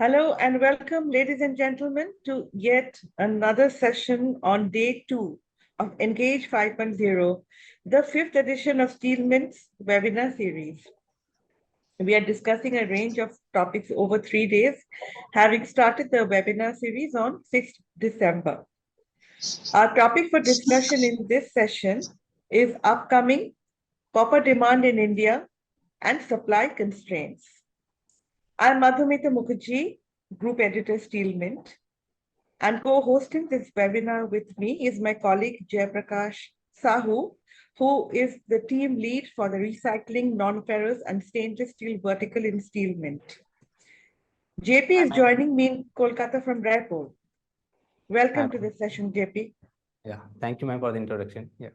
Hello and welcome, ladies and gentlemen, to yet another session on day 2 of Engage 5.0, the fifth edition of Steel Mint's webinar series. We are discussing a range of topics over 3 days, having started the webinar series on 6th December. Our topic for discussion in this session is upcoming copper demand in India and supply constraints. I'm Madhumita Mukherjee, Group Editor, Steel Mint, and co-hosting this webinar with me is my colleague Jayaprakash Sahu, who is the team lead for the recycling, non-ferrous and stainless steel vertical in Steel Mint. JP is joining me in Kolkata from Raipur. Welcome to this session, JP. Yeah, thank you, ma'am, for the introduction. Yeah.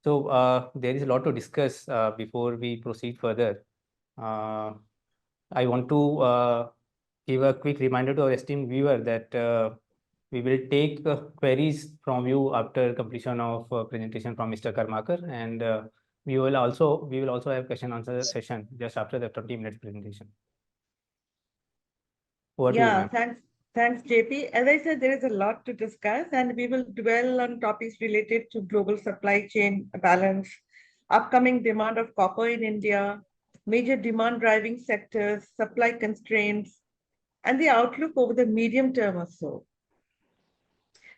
So there is a lot to discuss before we proceed further. I want to give a quick reminder to our esteemed viewer that we will take queries from you after completion of presentation from Mr. Karmakar, and we will also have question answer session just after the 20 minutes presentation. Over to you, ma'am. Thanks, JP. As I said, there is a lot to discuss, and we will dwell on topics related to global supply chain balance, upcoming demand of copper in India, major demand driving sectors, supply constraints, and the outlook over the medium term or so.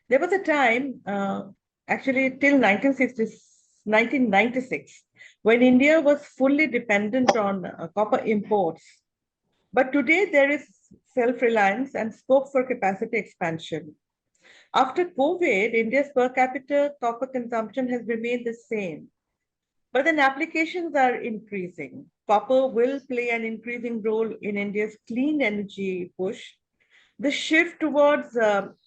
There was a time, actually till 1996, when India was fully dependent on copper imports. But today there is self-reliance and scope for capacity expansion. After COVID, India's per capita copper consumption has remained the same, but then applications are increasing. Copper will play an increasing role in India's clean energy push. The shift towards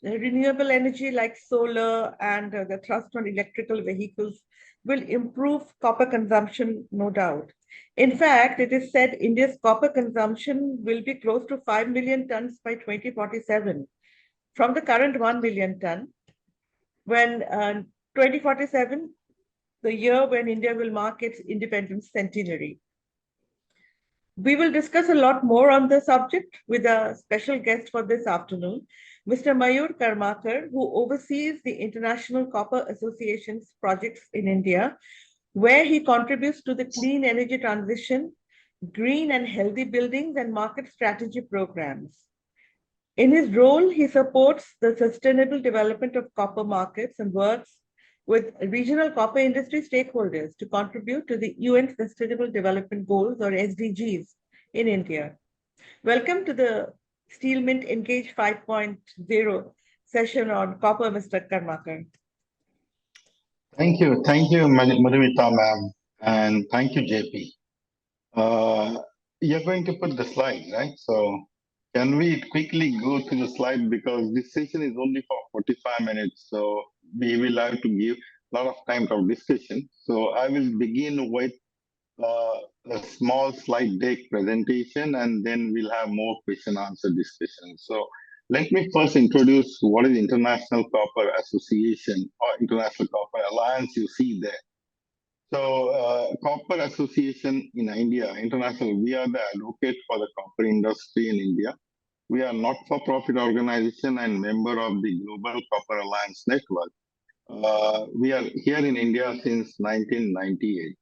renewable energy like solar and the thrust on electrical vehicles will improve copper consumption, no doubt. In fact, it is said India's copper consumption will be close to 5 million tons by 2047 from the current 1 million ton, when 2047, the year when India will mark its independence centenary. We will discuss a lot more on the subject with a special guest for this afternoon, Mr. Mayur Karmakar, who oversees the International Copper Association's projects in India, where he contributes to the clean energy transition, green and healthy buildings, and market strategy programs. In his role, he supports the sustainable development of copper markets and works with regional copper industry stakeholders to contribute to the UN Sustainable Development Goals, or SDGs, in India. Welcome to the Steel Mint Engage 5.0 session on copper, Mr. Karmakar. Thank you, Madhumita ma'am, and thank you, JP. You're going to put the slide, right? So can we quickly go to the slide, because this session is only for 45 minutes, so we will have to give a lot of time for discussion. So I will begin with a small slide deck presentation, and then we'll have more question answer discussion. So let me first introduce what is International Copper Association or International Copper Alliance you see there. So Copper Association in India, International, we are the advocate for the copper industry in India. We are not-for-profit organization and member of the Global Copper Alliance Network. We are here in India since 1998.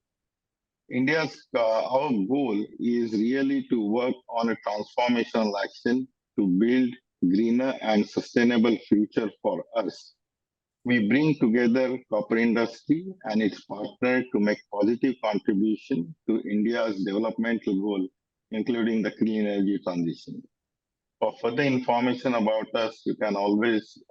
Our goal is really to work on a transformational action to build greener and sustainable future for us. We bring together copper industry and its partner to make positive contribution to India's developmental goal, including the clean energy transition. For further information about us, you can always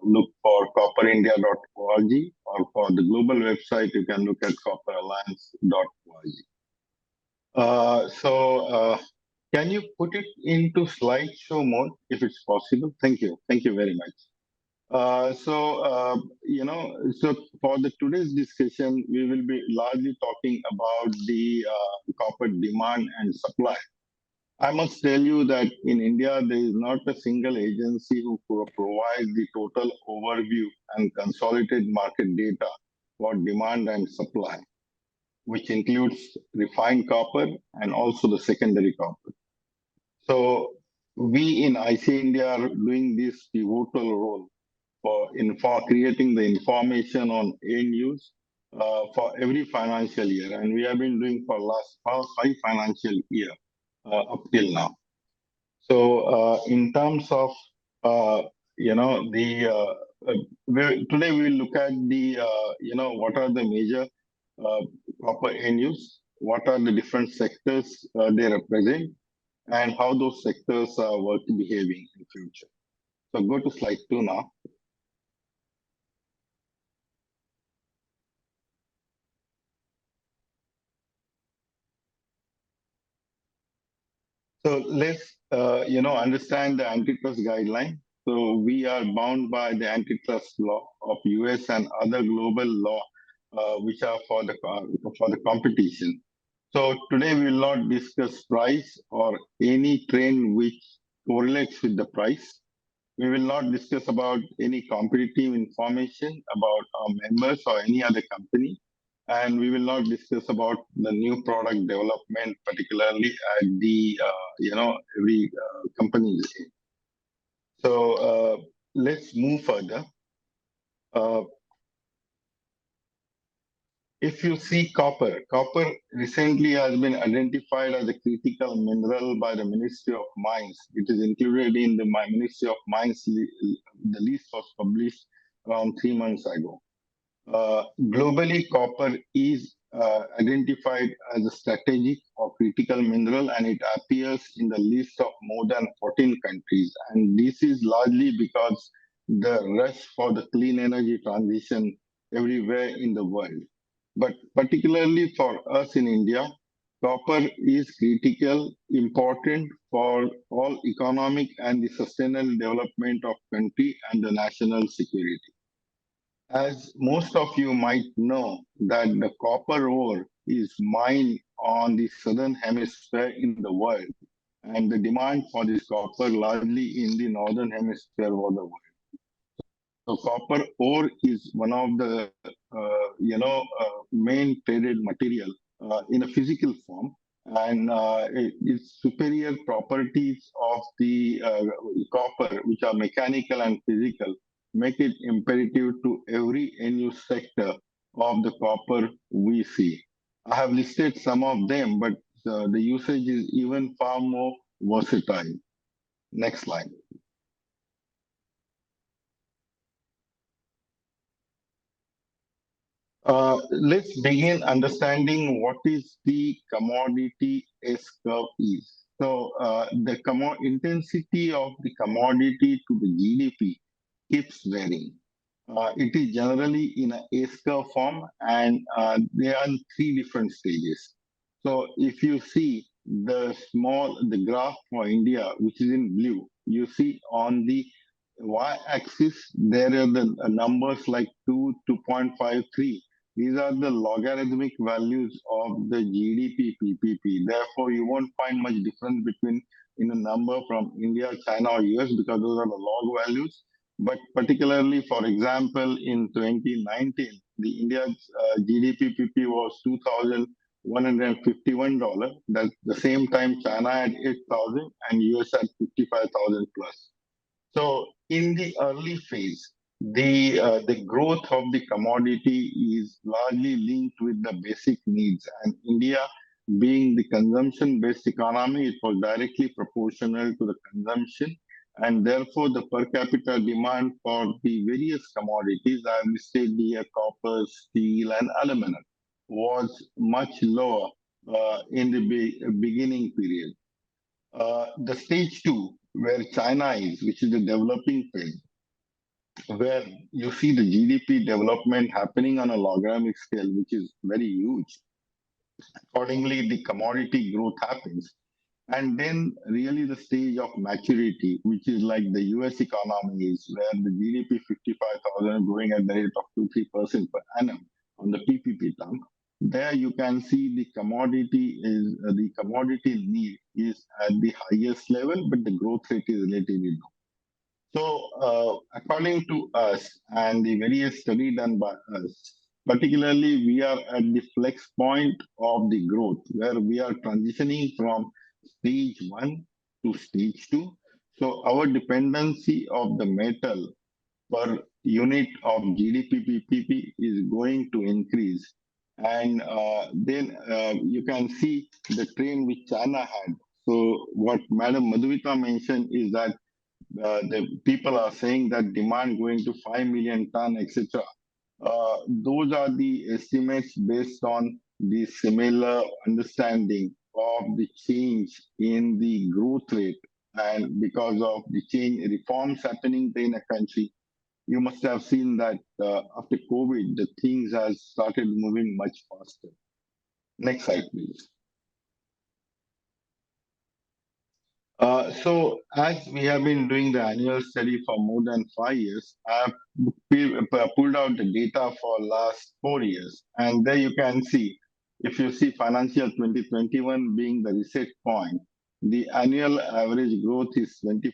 look for copperindia.org, or for the global website, you can look at copperalliance.org. Can you put it into slideshow mode if it's possible? Thank you. Thank you very much. So for today's discussion, we will be largely talking about the copper demand and supply. I must tell you that in India, there is not a single agency who provides the total overview and consolidated market data for demand and supply. which includes refined copper and also the secondary copper. So we in IC India are doing this pivotal role for creating the information on end use for every financial year, and we have been doing for last 5 financial year up till now. So in terms of today we will look at the what are the major copper end use, what are the different sectors they represent, and how those sectors are behaving in future. So go to slide 2 now. So let's understand the antitrust guideline. So we are bound by the antitrust law of US and other global law which are for the competition. So today we will not discuss price or any trend which correlates with the price. We will not discuss about any competitive information about our members or any other company. And we will not discuss about the new product development, particularly at the, every company. So let's move further. If you see copper recently has been identified as a critical mineral by the Ministry of Mines. It is included in the Ministry of Mines. The list was published around 3 months ago. Globally, copper is identified as a strategic or critical mineral, and it appears in the list of more than 14 countries. And this is largely because the rush for the clean energy transition everywhere in the world. But particularly for us in India, copper is critical, important for all economic and the sustainable development of country and the national security. As most of you might know, that the copper ore is mined on the southern hemisphere in the world, and the demand for this copper largely in the northern hemisphere of the world. So copper ore is one of the main traded material in a physical form, and its superior properties of the copper, which are mechanical and physical, make it imperative to every end-use sector of the copper we see. I have listed some of them, but the usage is even far more versatile. Next slide. Let's begin understanding what is the commodity S-curve is. So the intensity of the commodity to the GDP keeps varying. It is generally in an S-curve form, and there are 3 different stages. So if you see the graph for India, which is in blue, you see on the y-axis, there are the numbers like 2, 2.53. These are the logarithmic values of the GDP PPP. Therefore, you won't find much difference between in a number from India, China, or US because those are the log values. But particularly, for example, in 2019, the India's GDP PP was $2,151. That's the same time China had 8,000 and US had 55,000 plus. So in the early phase, the growth of the commodity is largely linked with the basic needs, and India being the consumption-based economy, it was directly proportional to the consumption, and therefore the per capita demand for the various commodities, I have listed here copper, steel, and aluminum, was much lower in the beginning period. The stage 2, where China is, which is the developing phase, where you see the GDP development happening on a logarithmic scale, which is very huge. Accordingly, the commodity growth happens. And then really the stage of maturity, which is like the US economy is, where the GDP 55,000 growing at the rate of 2-3% per annum on the PPP term. There you can see the commodity need is at the highest level, but the growth rate is relatively low. So according to us and the various study done by us, particularly we are at the flex point of the growth where we are transitioning from stage 1 to stage 2. So our dependency of the metal per unit of GDP PPP is going to increase. And then you can see the trend which China had. So what Madam Madhuvita mentioned is that the people are saying that demand going to 5 million ton, etc. Those are the estimates based on the similar understanding of the change in the growth rate, and because of the change reforms happening in a country. You must have seen that after COVID, the things has started moving much faster. Next slide, please. So as we have been doing the annual study for more than 5 years, I have pulled out the data for last 4 years. And there you can see, if you see financial 2021 being the reset point, the annual average growth is 25%.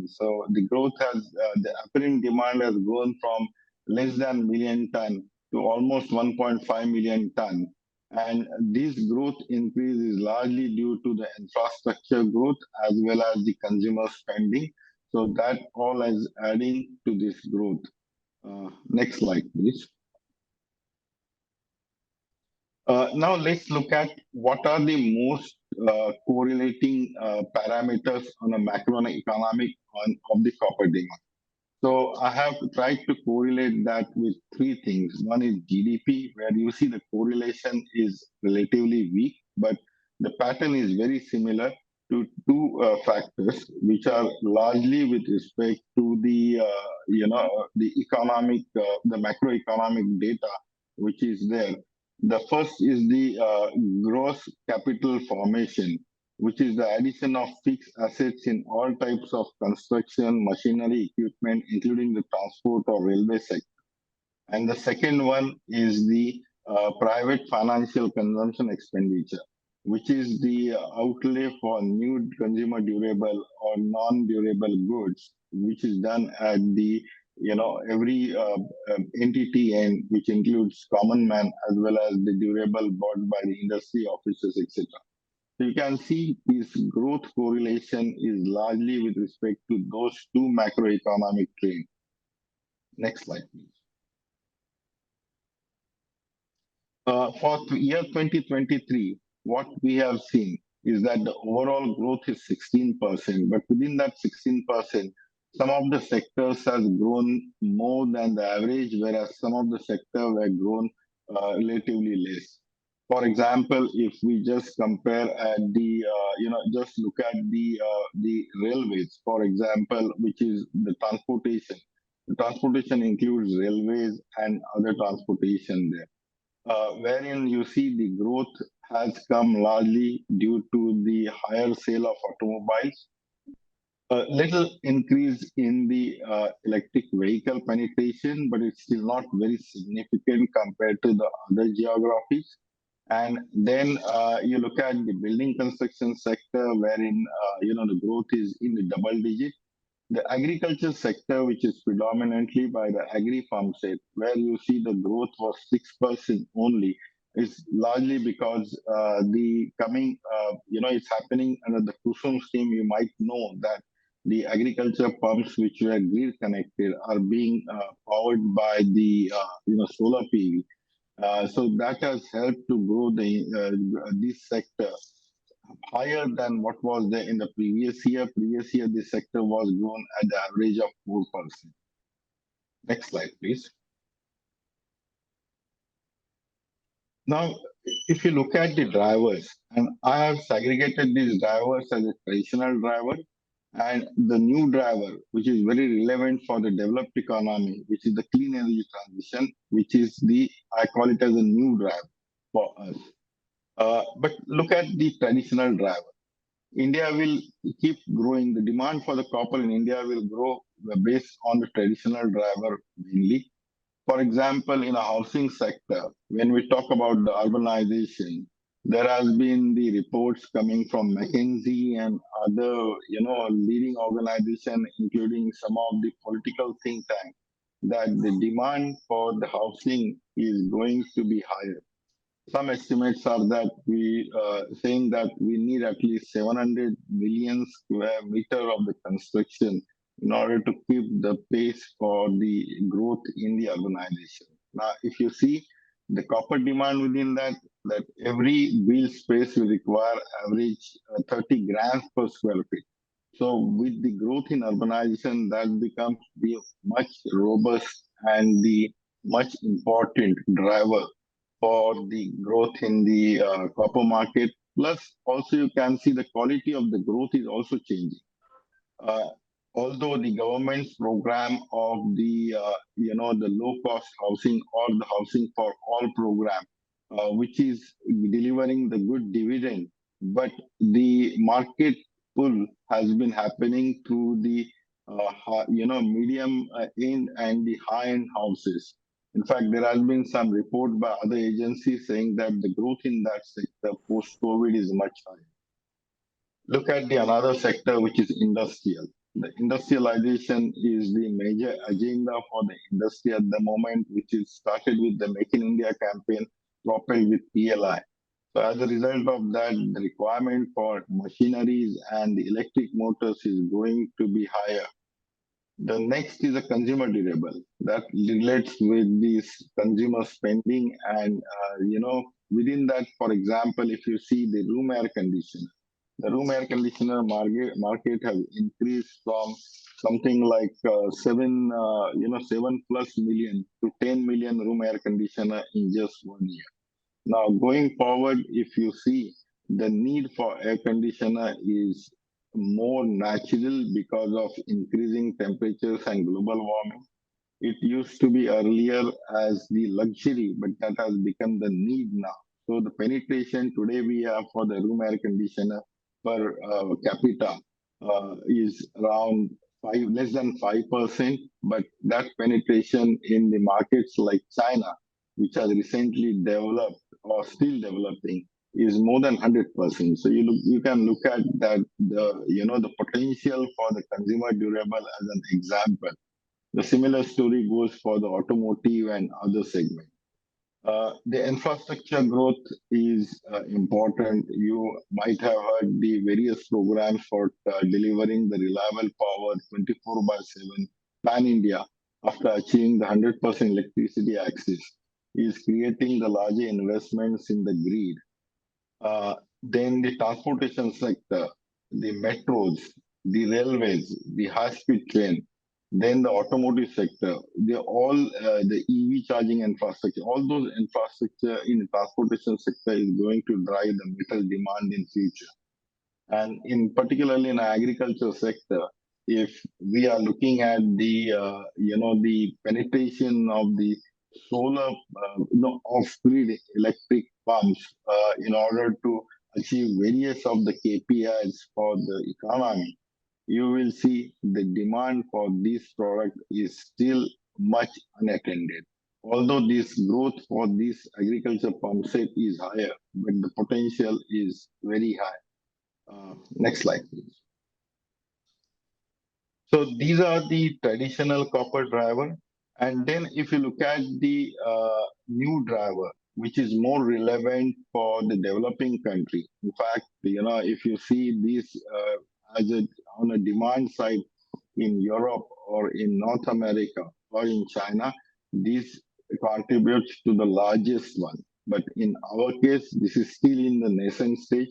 So the growth has, the apparent demand has grown from less than million ton to almost 1.5 million ton. And this growth increase is largely due to the infrastructure growth as well as the consumer spending. So that all is adding to this growth. Next slide, please. Now let's look at what are the most correlating parameters on a macroeconomic of the copper demand. So I have tried to correlate that with three things. One is GDP, where you see the correlation is relatively weak, but the pattern is very similar to two factors, which are largely with respect to the the economic, the macroeconomic data, which is there. The first is the gross capital formation, which is the addition of fixed assets in all types of construction, machinery, equipment, including the transport or railway sector. And the second one is the private financial consumption expenditure, which is the outlay for new consumer durable or non-durable goods, which is done at the every entity end, which includes common man as well as the durable bought by the industry offices, etc. So you can see this growth correlation is largely with respect to those two macroeconomic trends. Next slide, please. For year 2023, what we have seen is that the overall growth is 16%, but within that 16%, some of the sectors has grown more than the average, whereas some of the sectors were grown relatively less. For example, if we just compare at the, just look at the railways, for example, which is the transportation. The transportation includes railways and other transportation there, wherein you see the growth has come largely due to the higher sale of automobiles, a little increase in the electric vehicle penetration, but it's still not very significant compared to the other geographies. And then you look at the building construction sector, wherein the growth is in the double digit. The agriculture sector, which is predominantly by the agri farm set, where you see the growth was 6% only, is largely because the coming, it's happening under the Kusum scheme. You might know that the agriculture pumps which were grid connected are being powered by the solar PV. So that has helped to grow this sector higher than what was there in the previous year. Previous year, this sector was grown at the average of 4%. Next slide, please. Now, if you look at the drivers, and I have segregated these drivers as a traditional driver and the new driver, which is very relevant for the developed economy, which is the clean energy transition, which is I call it as a new driver for us. But look at the traditional driver. India will keep growing. The demand for the copper in India will grow based on the traditional driver mainly. For example, in a housing sector, when we talk about the urbanization, there has been the reports coming from McKinsey and other, leading organization, including some of the political think tanks, that the demand for the housing is going to be higher. Some estimates are that we saying that we need at least 700 million square meter of the construction in order to keep the pace for the growth in the urbanization. Now, if you see the copper demand within that, that every wheel space will require average 30 grams per square feet. So with the growth in urbanization, that becomes the much robust and the much important driver for the growth in the copper market. Plus, also you can see the quality of the growth is also changing. Uh, Although the government's program of the the low cost housing or the housing for all program, which is delivering the good dividend, but the market pull has been happening through the medium end and the high end houses. In fact, there has been some report by other agencies saying that the growth in that sector post COVID is much higher. Look at the another sector, which is industrial. The industrialization is the major agenda for the industry at the moment, which is started with the Make in India campaign, propelled with PLI. So as a result of that, the requirement for machineries and the electric motors is going to be higher. The next is a consumer durable that relates with this consumer spending, and within that, for example, if you see the room air conditioner, the room air conditioner market has increased from something like 7 plus million to 10 million room air conditioner in just 1 year. Now, going forward, if you see the need for air conditioner is more natural because of increasing temperatures and global warming. It used to be earlier as the luxury, but that has become the need now. So the penetration today we have for the room air conditioner per capita is around less than 5%, but that penetration in the markets like China, which has recently developed or still developing, is more than 100%. So you can look at that the potential for the consumer durable as an example. The similar story goes for the automotive and other segments. The infrastructure growth is important. You might have heard the various programs for delivering the reliable power 24 by 7 pan India after achieving the 100% electricity access is creating the larger investments in the grid. Then the transportation sector, the metros, the railways, the high-speed train, then the automotive sector, they all the EV charging infrastructure, all those infrastructure in the transportation sector is going to drive the metal demand in future. And in particularly in agriculture sector, if we are looking at the the penetration of the solar off-grid electric pumps in order to achieve various of the KPIs for the economy, you will see the demand for this product is still much unattended. Although this growth for this agriculture pump set is higher, but the potential is very high. Next slide, please. So these are the traditional copper driver. And then if you look at the new driver, which is more relevant for the developing country. In fact, if you see this on a demand side in Europe or in North America or in China, this contributes to the largest one. But in our case, this is still in the nascent stage.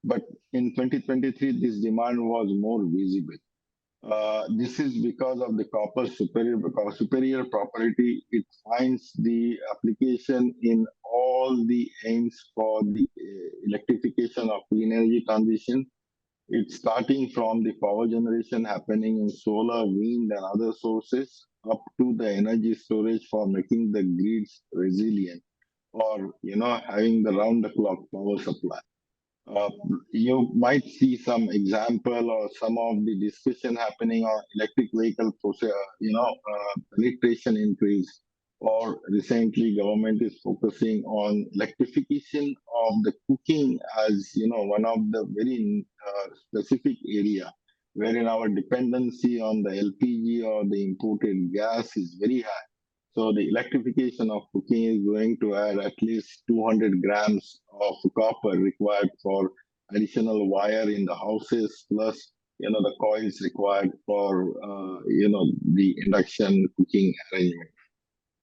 But in 2023, this demand was more visible. This is because of the copper superior property. It finds the application in all the aims for the electrification of clean energy transition. It's starting from the power generation happening in solar, wind, and other sources up to the energy storage for making the grids resilient, or having the round-the-clock power supply. Uh, you might see some example or some of the discussion happening on electric vehicle penetration increase, or recently government is focusing on electrification of the cooking as one of the very specific area wherein our dependency on the LPG or the imported gas is very high. So the electrification of cooking is going to add at least 200 grams of copper required for additional wire in the houses, plus the coils required for the induction cooking arrangement.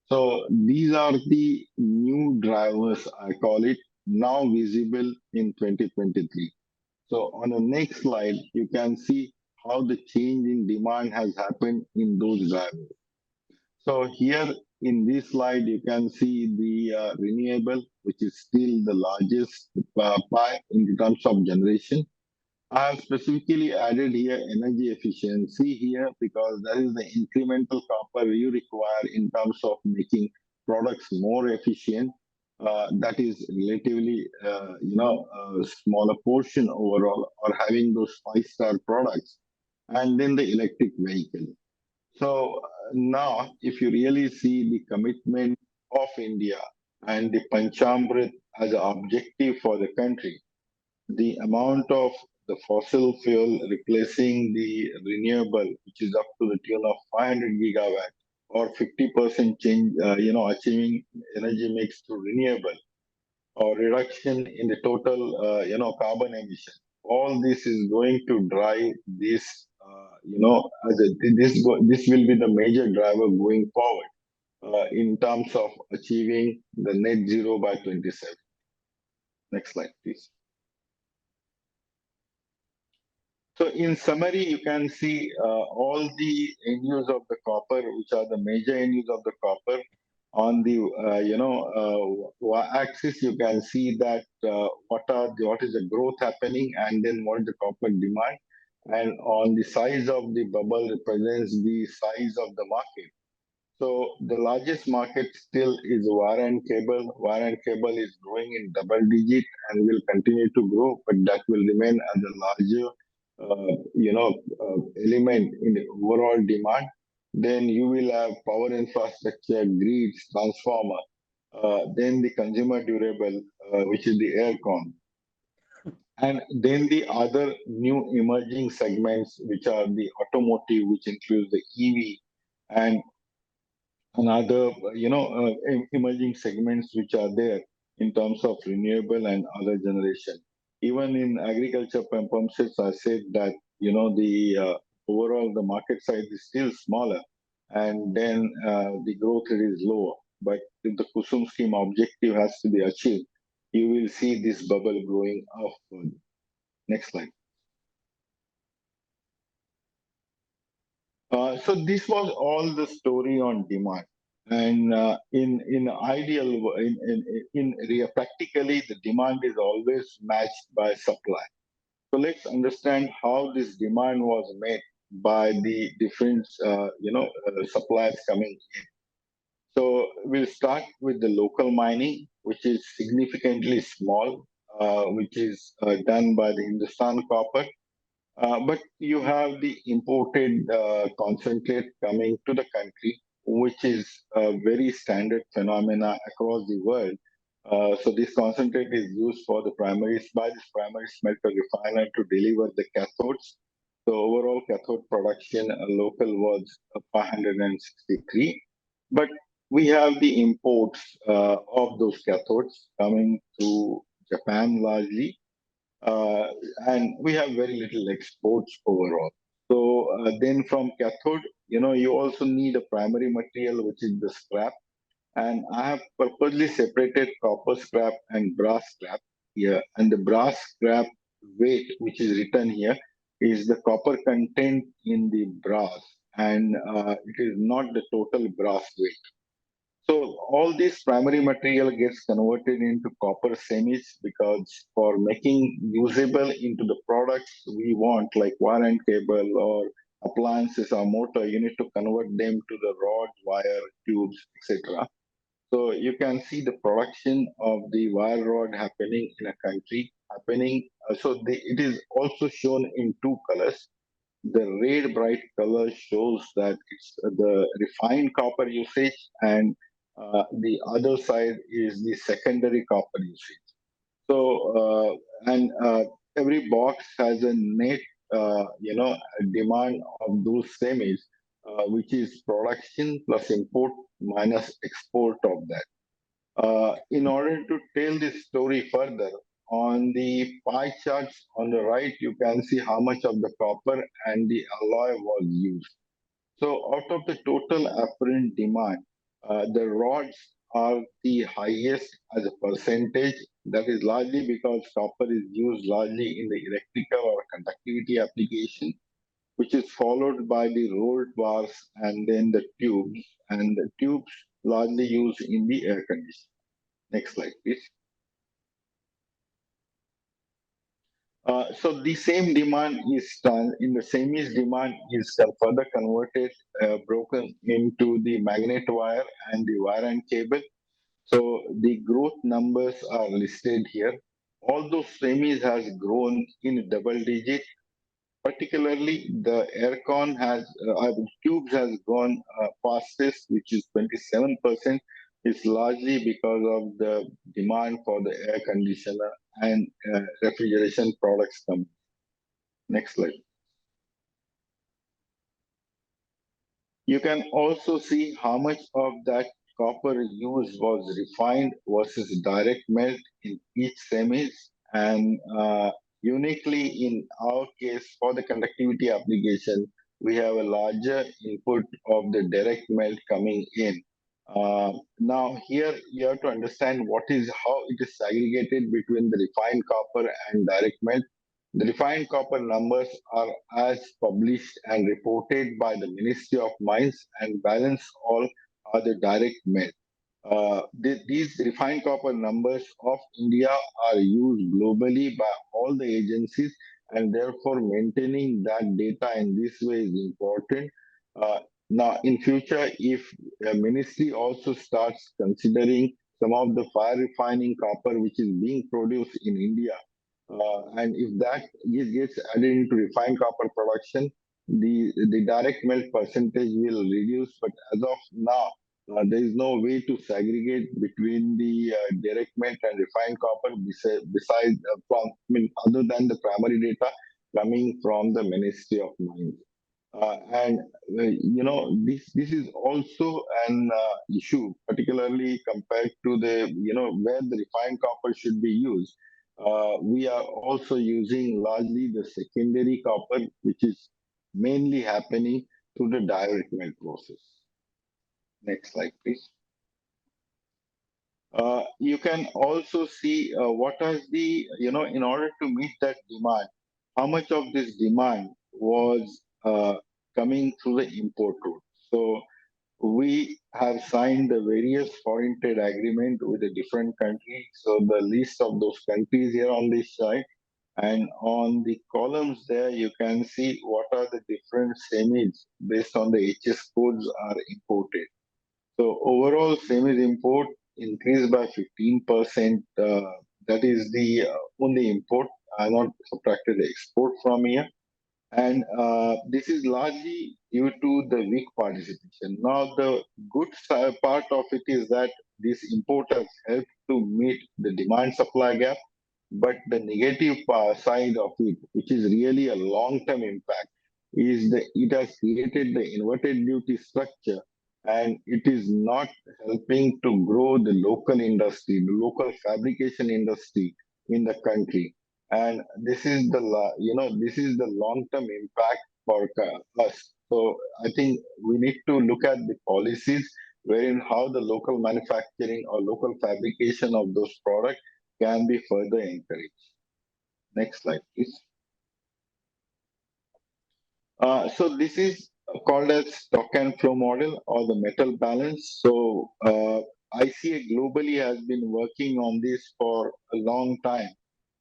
So these are the new drivers, I call it, now visible in 2023. So on the next slide, you can see how the change in demand has happened in those drivers. So here in this slide, you can see the renewable, which is still the largest pie in terms of generation. I have specifically added here energy efficiency here because that is the incremental copper you require in terms of making products more efficient. That is relatively, a smaller portion overall, or having those five-star products, and then the electric vehicle. So now, if you really see the commitment of India and the Panchamrit as an objective for the country, the amount of the fossil fuel replacing the renewable, which is up to the tune of 500 gigawatt or 50% change, achieving energy mix to renewable or reduction in the total, carbon emission. All this is going to drive this, this will be the major driver going forward in terms of achieving the net zero by 27. Next slide, please. So in summary, you can see all the end use of the copper, which are the major end use of the copper. On the y-axis, you can see that what is the growth happening, and then what is the copper demand. And on the size of the bubble represents the size of the market. So the largest market still is wire and cable. Wire and cable is growing in double digit and will continue to grow, but that will remain as a larger, element in the overall demand. Then you will have power infrastructure, grids, transformer. Then the consumer durable, which is the aircon. And then the other new emerging segments, which are the automotive, which includes the EV and another, emerging segments which are there in terms of renewable and other generation. Even in agriculture pump sets, I said that, the overall, the market size is still smaller, and then the growth rate is lower. But if the Kusum scheme objective has to be achieved, you will see this bubble growing up further. Next slide. So this was all the story on demand, and in ideal practically the demand is always matched by supply. So let's understand how this demand was met by the different suppliers coming in. So we'll start with the local mining, which is significantly small, which is done by the Hindustan Copper. But you have the imported concentrate coming to the country, which is a very standard phenomena across the world. So this concentrate is used for the by this primary smelter refiner to deliver the cathodes. So overall cathode production local was 563. But we have the imports of those cathodes coming to Japan largely, and we have very little exports overall. So then from cathode, you also need a primary material, which is the scrap. And I have purposely separated copper scrap and brass scrap here. And the brass scrap weight, which is written here, is the copper content in the brass, and it is not the total brass weight. So all this primary material gets converted into copper semis, because for making usable into the products we want, like wire and cable or appliances or motor, you need to convert them to the rod, wire, tubes, etc. So you can see the production of the wire rod happening in a country happening. It is also shown in two colors. The red bright color shows that it's the refined copper usage, and the other side is the secondary copper usage. So, and every box has a net demand of those semis, which is production plus import minus export of that. In order to tell this story further, on the pie charts on the right, you can see how much of the copper and the alloy was used. So out of the total apparent demand, the rods are the highest as a percentage. That is largely because copper is used largely in the electrical or conductivity application, which is followed by the rolled bars and then the tubes, and the tubes largely used in the air conditioning. Next slide, please. So the same demand is done in the semis. Demand is further converted, broken into the magnet wire and the wire and cable. So the growth numbers are listed here. All those semis has grown in double digit. Particularly, the aircon has tubes has gone fastest, which is 27%. It's largely because of the demand for the air conditioner and refrigeration products coming. Next slide. You can also see how much of that copper used was refined versus direct melt in each semis, and uniquely in our case for the conductivity application, we have a larger input of the direct melt coming in. Now here you have to understand how it is segregated between the refined copper and direct melt. The refined copper numbers are as published and reported by the Ministry of Mines, and balance all are the direct melt. These refined copper numbers of India are used globally by all the agencies, and therefore maintaining that data in this way is important. Now, in future, if a ministry also starts considering some of the fire refining copper which is being produced in India, and if that gets added into refined copper production, the direct melt percentage will reduce. But as of now, there is no way to segregate between the direct melt and refined copper besides other than the primary data coming from the Ministry of Mines. This is also an issue, particularly compared to the where the refined copper should be used. We are also using largely the secondary copper, which is mainly happening through the direct melt process. Next slide, please. You can also see what is the, in order to meet that demand, how much of this demand was coming through the import route. So we have signed the various foreign trade agreement with the different countries. So the list of those countries here on this side, and on the columns there, you can see what are the different semis based on the HS codes are imported. So overall, semis import increased by 15%. That is the only import. I not subtracted the export from here. And this is largely due to the weak participation. Now, the good part of it is that these importers help to meet the demand supply gap, but the negative side of it, which is really a long-term impact, is that it has created the inverted duty structure, and it is not helping to grow the local industry, the local fabrication industry in the country. And this is the long-term impact for us. So I think we need to look at the policies wherein how the local manufacturing or local fabrication of those products can be further encouraged. Next slide, please. So this is called as stock and flow model or the metal balance. So ICA globally has been working on this for a long time,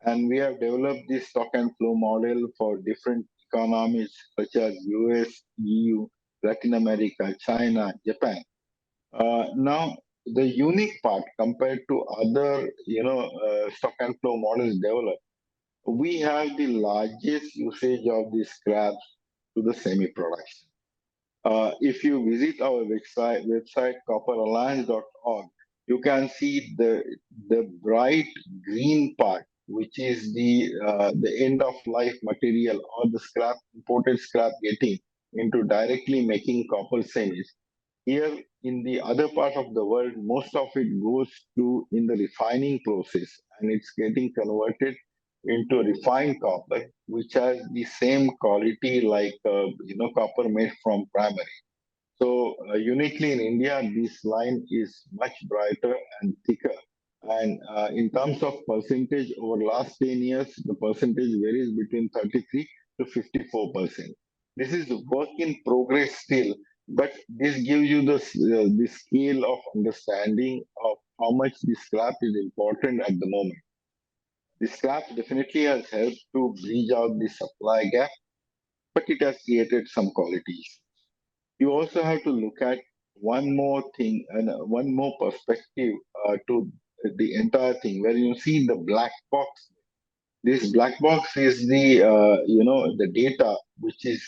and we have developed this stock and flow model for different economies such as US, EU, Latin America, China, Japan. Now, the unique part compared to other, stock and flow models developed, we have the largest usage of these scraps to the semi-production. If you visit our website copperalliance.org, you can see the bright green part. which is the end of life material or the scrap, imported scrap getting into directly making copper semis. Here in the other part of the world, most of it goes to in the refining process and it's getting converted into refined copper, which has the same quality like copper made from primary. So uniquely in India, this line is much brighter and thicker. And in terms of percentage, over last 10 years, the percentage varies between 33 to 54%. This is work in progress still, but this gives you the scale of understanding of how much this scrap is important at the moment. This scrap definitely has helped to bridge out the supply gap, but it has created some quality issues. You also have to look at one more thing and one more perspective to the entire thing, where you see the black box. This black box is the data which is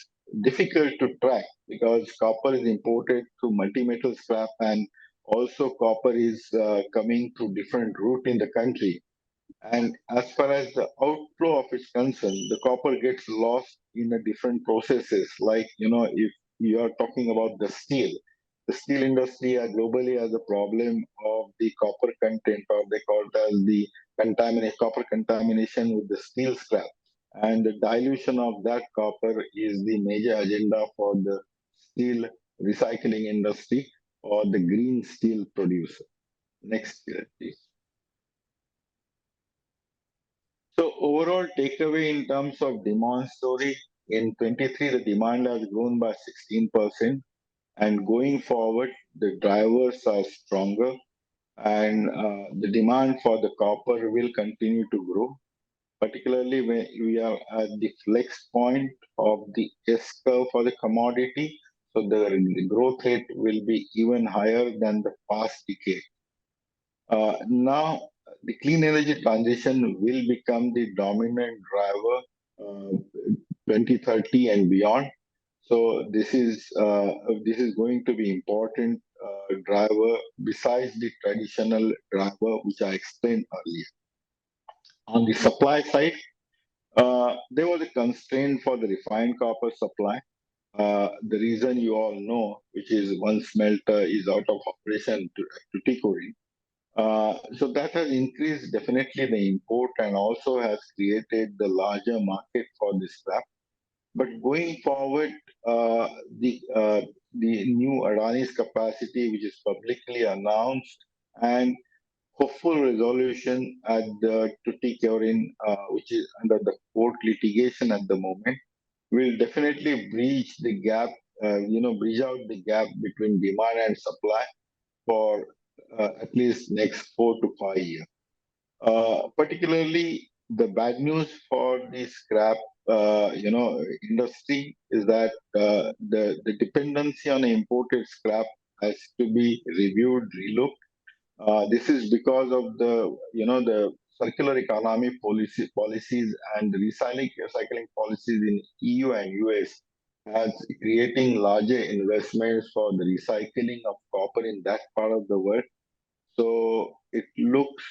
difficult to track because copper is imported through multi-metal scrap and also copper is coming through different route in the country. And as far as the outflow of is concerned, the copper gets lost in the different processes. Like, if you are talking about the steel industry globally has a problem of the copper content, or they call it as the copper contamination with the steel scrap. And the dilution of that copper is the major agenda for the steel recycling industry or the green steel producer. Next, please. So overall takeaway in terms of demand story, in 23, the demand has grown by 16%. And going forward, the drivers are stronger and the demand for the copper will continue to grow, particularly when we are at the flex point of the S curve for the commodity. So the growth rate will be even higher than the past decade. Now, the clean energy transition will become the dominant driver 2030 and beyond. So this is going to be important driver besides the traditional driver which I explained earlier. On the supply side, there was a constraint for the refined copper supply. The reason you all know, which is one smelter is out of operation to Tuticorin. So that has increased definitely the import and also has created the larger market for this scrap. But going forward, the new Adani's capacity, which is publicly announced, and hopeful resolution at the Tuticorin, which is under the court litigation at the moment, will definitely bridge the gap, bridge out the gap between demand and supply for at least next 4 to 5 years. Particularly, the bad news for the scrap, industry is that the dependency on imported scrap has to be reviewed, relooked. This is because of the circular economy policies and the recycling policies in EU and US as creating larger investments for the recycling of copper in that part of the world. So it looks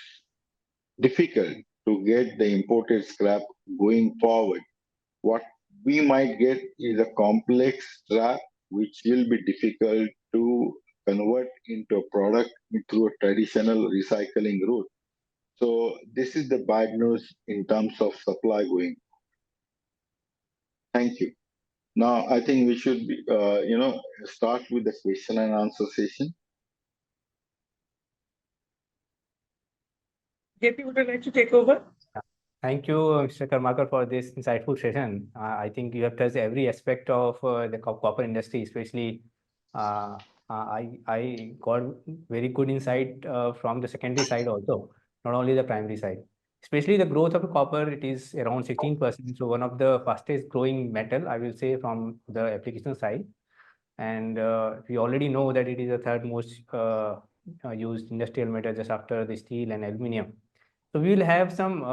difficult to get the imported scrap going forward. What we might get is a complex scrap which will be difficult to convert into a product through a traditional recycling route. So this is the bad news in terms of supply going. Thank you. Now I think we should be, start with the question and answer session. JP, would you like to take over? Thank you, Mr. Karmakar, for this insightful session. I think you have touched every aspect of the copper industry, especially I got very good insight from the secondary side also, not only the primary side. Especially the growth of copper, it is around 16%. So one of the fastest growing metal, I will say, from the application side. And we already know that it is the third most used industrial metal just after the steel and aluminum. So we will have some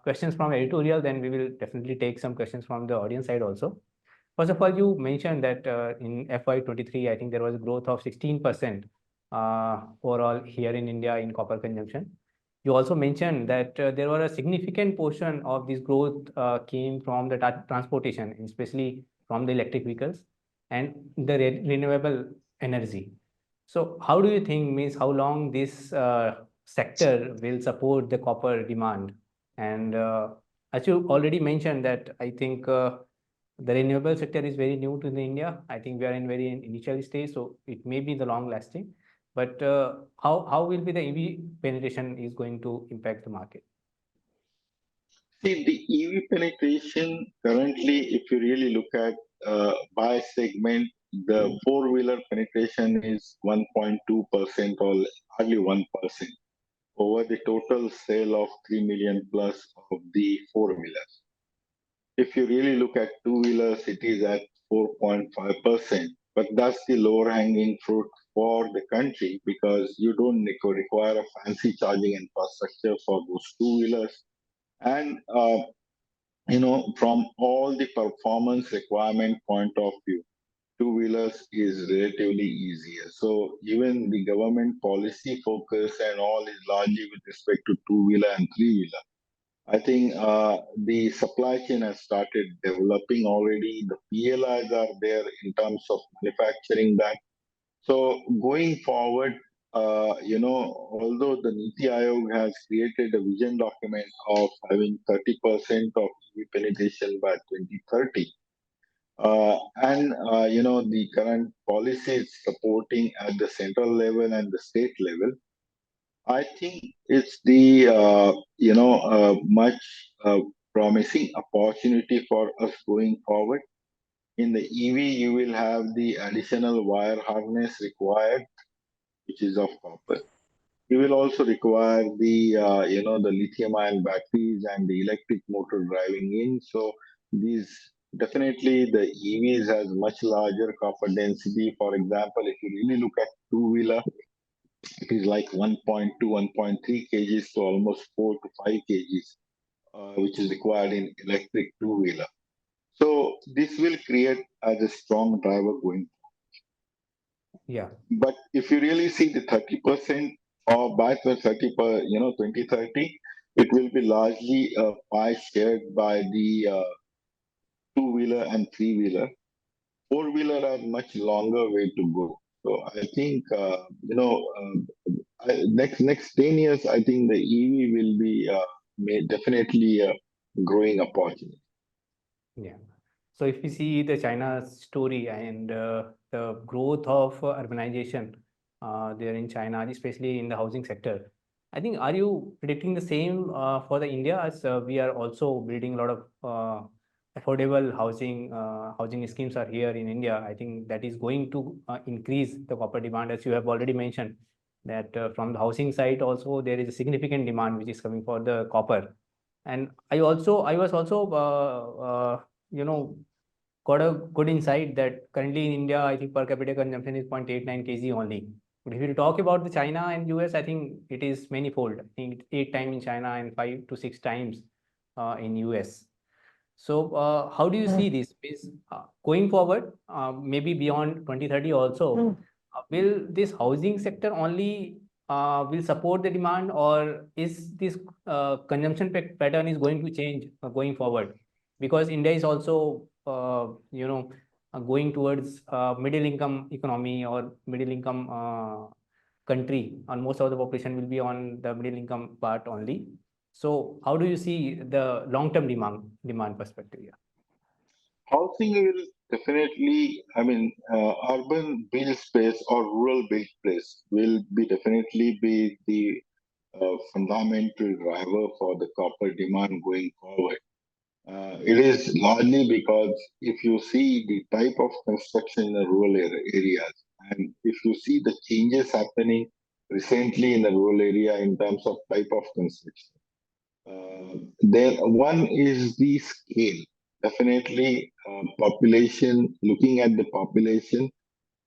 questions from editorial, then we will definitely take some questions from the audience side also. First of all, you mentioned that in FY23, I think there was a growth of 16% overall here in India in copper consumption. you also mentioned that there were a significant portion of this growth came from the transportation, especially from the electric vehicles and the renewable energy. So how do you think, means how long this sector will support the copper demand? And as you already mentioned that I think the renewable sector is very new to the India. I think we are in very initial stage, so it may be the long lasting. But how will be the EV penetration is going to impact the market? See, the EV penetration currently, if you really look at by segment, the four-wheeler penetration is 1.2% or hardly 1% over the total sale of 3 million plus of the four-wheelers. If you really look at two-wheelers, it is at 4.5%, but that's the lower hanging fruit for the country because you don't require a fancy charging infrastructure for those two-wheelers. And from all the performance requirement point of view, two-wheelers is relatively easier. So even the government policy focus and all is largely with respect to two-wheeler and three-wheeler. I think the supply chain has started developing already. The PLIs are there in terms of manufacturing that. So going forward, although the NITI Aayog has created a vision document of having 30% of EV penetration by 2030, the current policies supporting at the central level and the state level, I think it's the much promising opportunity for us going forward. In the EV, you will have the additional wire harness required, which is of copper. You will also require the lithium-ion batteries and the electric motor driving in. So these definitely the EVs has much larger copper density. For example, if you really look at two-wheeler, it is like 1.2, 1.3 kgs to almost 4 to 5 kgs, which is required in electric two-wheeler. So this will create as a strong driver going. Yeah. But if you really see the 30% or by the 2030, it will be largely a pie shared by the two-wheeler and three-wheeler. Four-wheeler are much longer way to go. So I think next 10 years, I think the EV will be definitely a growing opportunity. Yeah. So if we see the China story and the growth of urbanization there in China, especially in the housing sector, I think, are you predicting the same for the India as we are also building a lot of affordable housing schemes are here in India? I think that is going to increase the copper demand, as you have already mentioned, that from the housing side also there is a significant demand which is coming for the copper. And I was also got a good insight that currently in India, I think per capita consumption is 0.89 kg only. But if you talk about the China and US, I think it is manifold. I think it's 8 times in China and 5 to 6 times in US. So how do you see this? Is going forward, maybe beyond 2030 also, will this housing sector only will support the demand, or is this consumption pattern is going to change going forward? Because India is also going towards middle income economy or middle income country, and most of the population will be on the middle income part only. So how do you see the long-term demand perspective here? Housing will definitely, urban build space or rural build space will be definitely be the fundamental driver for the copper demand going forward. It is largely because if you see the type of construction in the rural areas, and if you see the changes happening recently in the rural area in terms of type of construction, there one is the scale. Definitely, population. Looking at the population,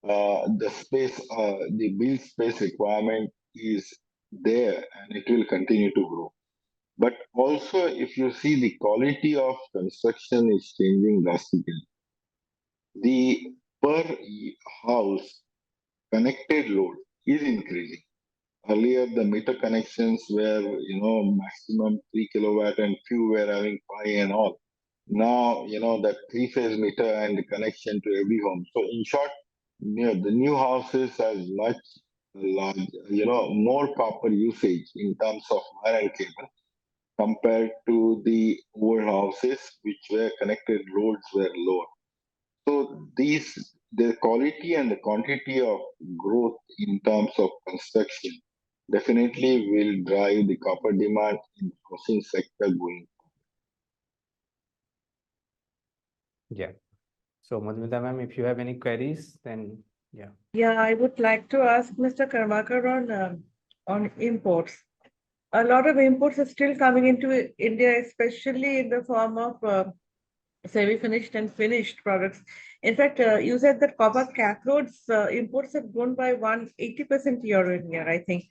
the space, the build space requirement is there, and it will continue to grow. But also, if you see the quality of construction is changing drastically. The per house connected load is increasing. Earlier, the meter connections were, maximum 3 kilowatt and few were having 5 and all. Now, that three-phase meter and the connection to every home. So in short, the new houses has much large, more copper usage in terms of wire and cable compared to the old houses which were connected roads were lower. So the quality and the quantity of growth in terms of construction definitely will drive the copper demand in the housing sector going. Yeah. So Madhumita ma'am, if you have any queries, then yeah. Yeah, I would like to ask Mr. Karmakar on imports. A lot of imports are still coming into India, especially in the form of semi-finished and finished products. In fact, you said that copper cathodes imports have grown by 180% year-on-year, I think.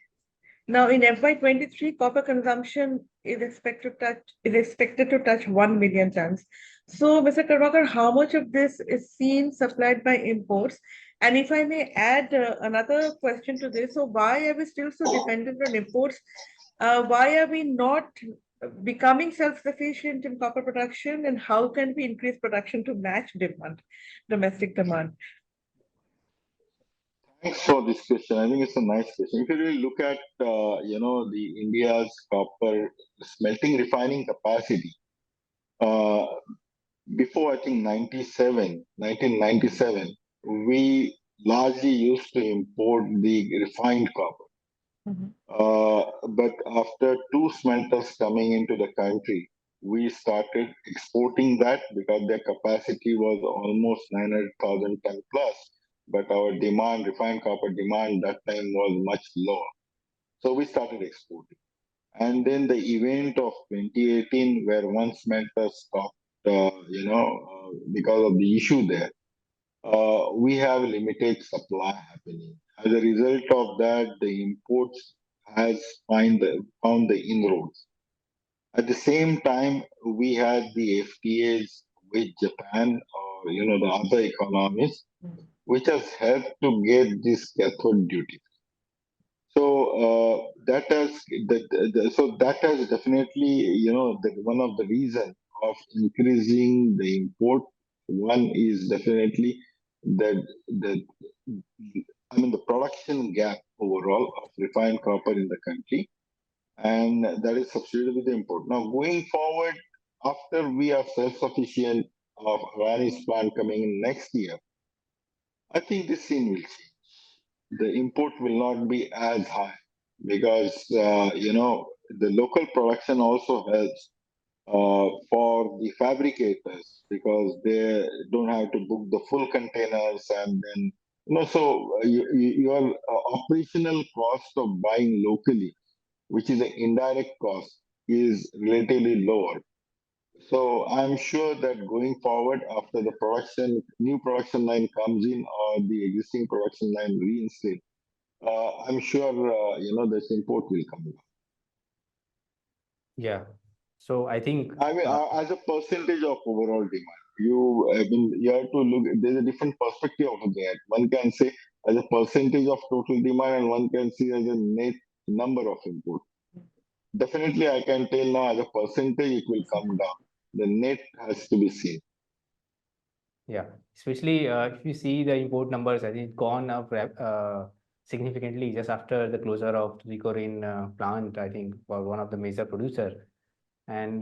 Now, in FY23, copper consumption is expected to touch 1 million tons. So, Mr. Karmakar, how much of this is seen supplied by imports? And if I may add another question to this, so why are we still so dependent on imports? Why are we not becoming self-sufficient in copper production, and how can we increase production to match demand, domestic demand? Thanks for this question. I think it's a nice question. If you really look at, the India's copper smelting refining capacity, uh, before I think 1997, we largely used to import the refined copper. Mhm. But after two smelters coming into the country, we started exporting that because their capacity was almost 900,000 ton plus. But our demand, refined copper demand, that time was much lower. So we started exporting. And then the event of 2018, where one smelter stopped, because of the issue there, we have limited supply happening. As a result of that, the imports has found the inroads. At the same time, we had the FTAs with Japan or the other economies, which has helped to get this cathode duty. So that has definitely one of the reason of increasing the import. One is definitely that the the production gap overall of refined copper in the country, and that is substituted with the import. Now going forward, after we are self-sufficient of Adani's plant coming in next year, I think this scene will change. The import will not be as high because the local production also helps for the fabricators because they don't have to book the full containers, and then your operational cost of buying locally, which is an indirect cost, is relatively lower. So I'm sure that going forward, after the new production line comes in or the existing production line reinstated, I'm sure this import will come down. Yeah. So I think I mean, as a percentage of overall demand, you have to look. There's a different perspective of that. One can say as a percentage of total demand, and one can see as a net number of import. Definitely, I can tell now as a percentage it will come down. The net has to be seen. yeah, especially if you see the import numbers, I think it's gone up significantly just after the closure of Tuticorin plant, I think, for one of the major producer. And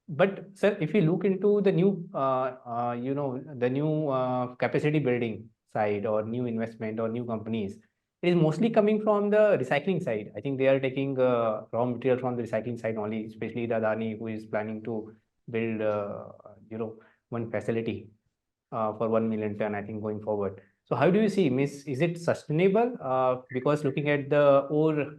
but sir, if you look into the new, the new capacity building side or new investment or new companies, it is mostly coming from the recycling side. I think they are taking raw material from the recycling side only, especially the Adani, who is planning to build, one facility for 1 million ton, I think, going forward. So how do you see, Miss, is it sustainable? Because looking at the ore,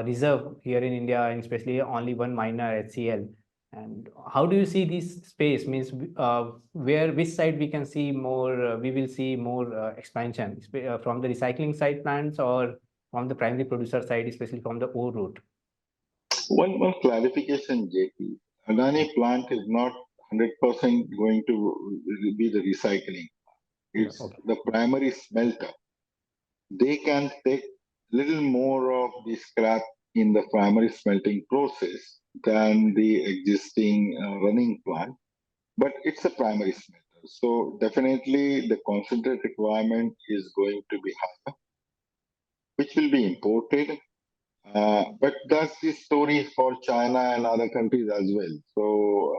reserve here in India, and especially only one miner, HCL. And how do you see this space? Means which side we can see more, we will see more expansion from the recycling side plants or from the primary producer side, especially from the ore route? One clarification, JP. Adani plant is not 100% going to be the recycling. It's Okay. the primary smelter. They can take little more of the scrap in the primary smelting process than the existing running plant, but it's a primary smelter. So definitely the concentrate requirement is going to be higher, which will be imported. But that's the story for China and other countries as well. So,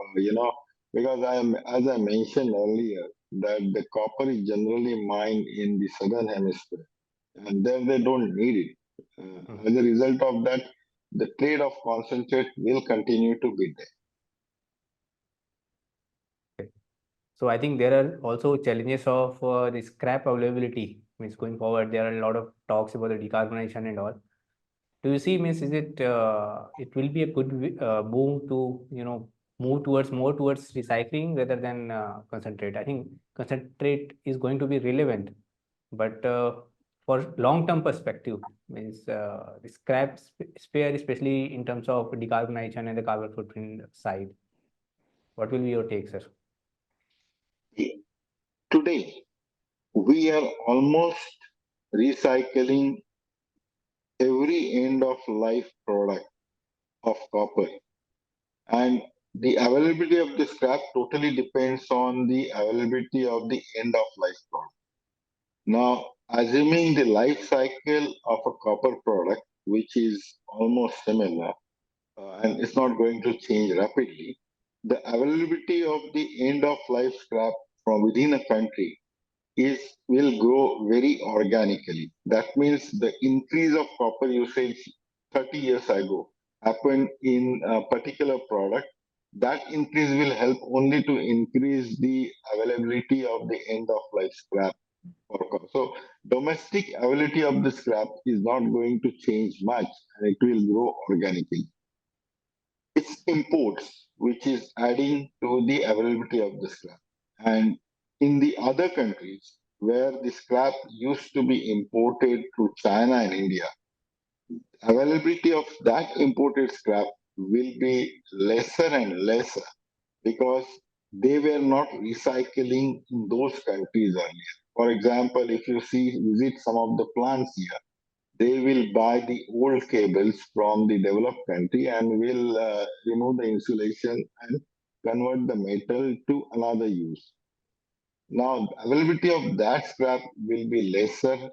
because as I mentioned earlier, that the copper is generally mined in the southern hemisphere, and there they don't need it. As a result of that, the trade of concentrate will continue to be there. So I think there are also challenges of the scrap availability. Means going forward, there are a lot of talks about the decarbonization and all. Do you see, means is it it will be a good move to move towards more towards recycling rather than concentrate? I think concentrate is going to be relevant, but for long-term perspective, means the scrap spare, especially in terms of decarbonization and the carbon footprint side. What will be your take, sir? Today, we are almost recycling every end of life product of copper. And the availability of the scrap totally depends on the availability of the end of life product. Now, assuming the life cycle of a copper product, which is almost similar, and it's not going to change rapidly, the availability of the end of life scrap from within a country will grow very organically. That means the increase of copper usage 30 years ago happened in a particular product. That increase will help only to increase the availability of the end of life scrap for copper. So domestic availability of the scrap is not going to change much, and it will grow organically. It's imports which is adding to the availability of the scrap. And in the other countries where the scrap used to be imported to China and India, availability of that imported scrap will be lesser and lesser because they were not recycling in those countries earlier. For example, if you visit some of the plants here, they will buy the old cables from the developed country and will remove the insulation and convert the metal to another use. Now, availability of that scrap will be lesser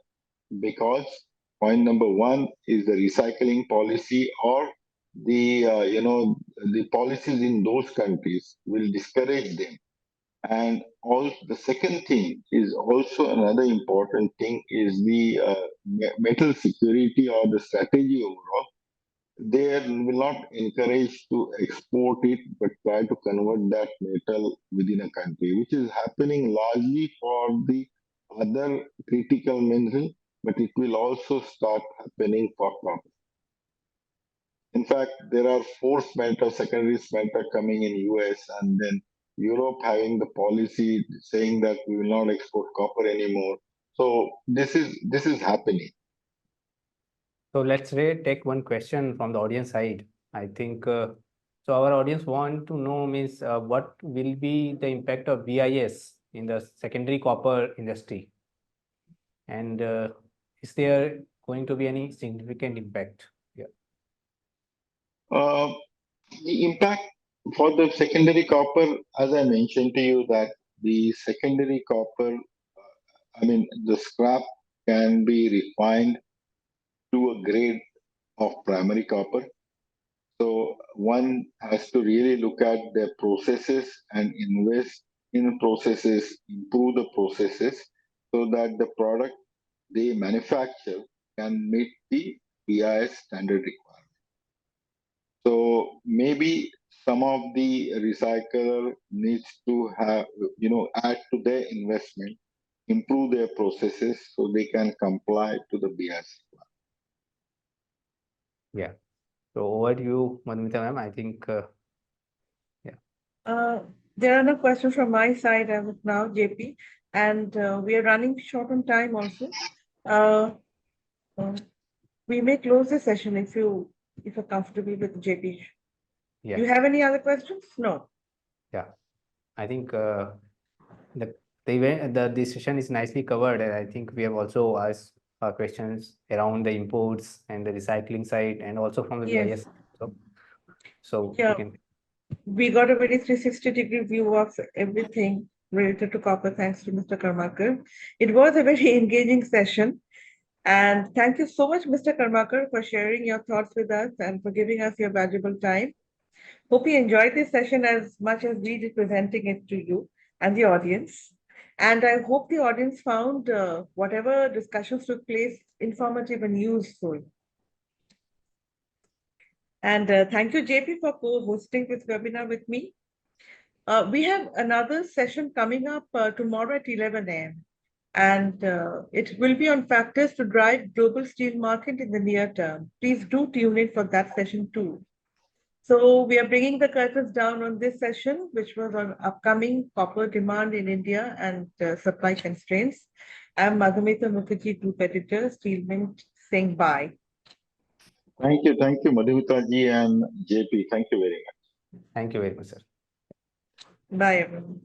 because point number one is the recycling policy or the policies in those countries will discourage them. And all the second thing is also another important thing is the metal security or the strategy overall. They will not encourage to export it, but try to convert that metal within a country, which is happening largely for the other critical mineral, but it will also start happening for copper. In fact, there are 4 smelter, secondary smelter coming in US, and then Europe having the policy saying that we will not export copper anymore. So this is happening. So let's take one question from the audience side. I think so. Our audience want to know means what will be the impact of BIS in the secondary copper industry, and is there going to be any significant impact? Yeah. The impact for the secondary copper, as I mentioned to you, that the secondary copper, the scrap can be refined to a grade of primary copper. So one has to really look at their processes and invest in processes, improve the processes so that the product they manufacture can meet the BIS standard requirement. So maybe some of the recycler needs to have, add to their investment, improve their processes so they can comply to the BIS. Yeah. So over to you, Madhumita ma'am. I think, There are no questions from my side as of now, JP, and we are running short on time also. We may close the session if you're comfortable with JP. yeah. Do you have any other questions? No. Yeah, I think the event, the session is nicely covered, and I think we have also asked questions around the imports and the recycling side, and also from the Yes. BIS. So Yeah. you can. We got a very 360-degree view of everything related to copper, thanks to Mr. Karmakar. It was a very engaging session. And thank you so much, Mr. Karmakar, for sharing your thoughts with us and for giving us your valuable time. Hope you enjoyed this session as much as we did presenting it to you and the audience. And I hope the audience found whatever discussions took place informative and useful. And thank you, JP, for co-hosting this webinar with me. We have another session coming up tomorrow at 11 a.m. And it will be on factors to drive global steel market in the near term. Please do tune in for that session too. So we are bringing the curtains down on this session, which was on upcoming copper demand in India and supply constraints. I'm Madhumita Mukherjee, Group Editor, Steel Mint, saying bye. Thank you, Madhumita ji and JP. Thank you very much. Thank you very much, sir. Bye, everyone.